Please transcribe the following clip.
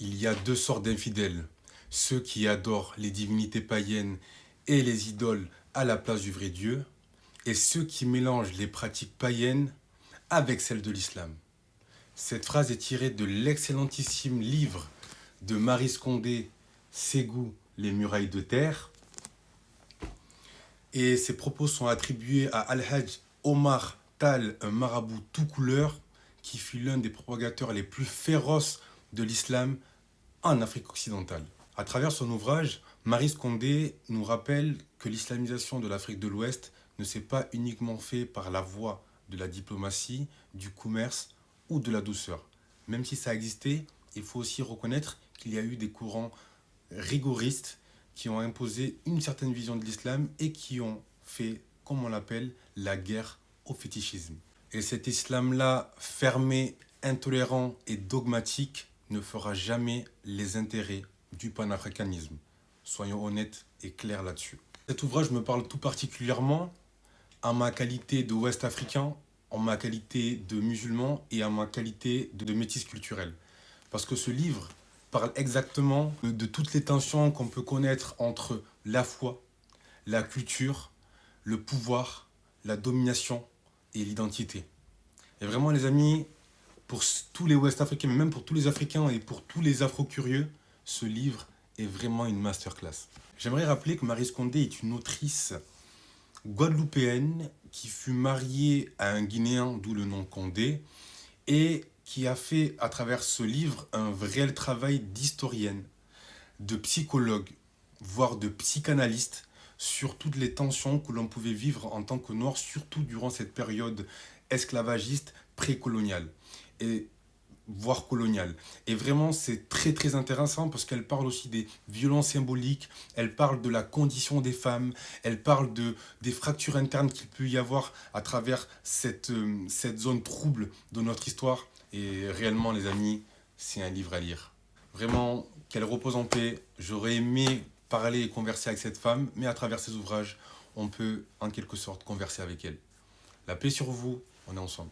Il y a deux sortes d'infidèles, ceux qui adorent les divinités païennes et les idoles à la place du vrai Dieu, et ceux qui mélangent les pratiques païennes avec celles de l'islam. Cette phrase est tirée de l'excellentissime livre de Maryse Condé, Ségou, Les murailles de terre, et ses propos sont attribués à Al-Hajj Omar Tal, un marabout tout couleur, qui fut l'un des propagateurs les plus féroces de l'islam en Afrique occidentale. À travers son ouvrage, Maryse Condé nous rappelle que l'islamisation de l'Afrique de l'Ouest ne s'est pas uniquement fait par la voie de la diplomatie, du commerce ou de la douceur. Même si ça a existé, il faut aussi reconnaître qu'il y a eu des courants rigoristes qui ont imposé une certaine vision de l'islam et qui ont fait, comme on l'appelle, la guerre au fétichisme. Et cet islam-là, fermé, intolérant et dogmatique, ne fera jamais les intérêts du panafricanisme. Soyons honnêtes et clairs là-dessus. Cet ouvrage me parle tout particulièrement en ma qualité de Ouest africain, en ma qualité de musulman et en ma qualité de métis culturel. Parce que ce livre parle exactement de toutes les tensions qu'on peut connaître entre la foi, la culture, le pouvoir, la domination et l'identité. Et vraiment les amis, pour tous les Ouest-Africains, mais même pour tous les Africains et pour tous les Afro-curieux, ce livre est vraiment une masterclass. J'aimerais rappeler que Maryse Condé est une autrice guadeloupéenne qui fut mariée à un Guinéen, d'où le nom Condé, et qui a fait à travers ce livre un vrai travail d'historienne, de psychologue, voire de psychanalyste sur toutes les tensions que l'on pouvait vivre en tant que noir, surtout durant cette période esclavagiste précoloniale et voire coloniale. Et vraiment, c'est très très intéressant parce qu'elle parle aussi des violences symboliques, elle parle de la condition des femmes, elle parle des fractures internes qu'il peut y avoir à travers cette zone trouble de notre histoire. Et réellement, les amis, c'est un livre à lire. Vraiment, qu'elle repose en paix. J'aurais aimé parler et converser avec cette femme, mais à travers ses ouvrages, on peut en quelque sorte converser avec elle. La paix sur vous, on est ensemble.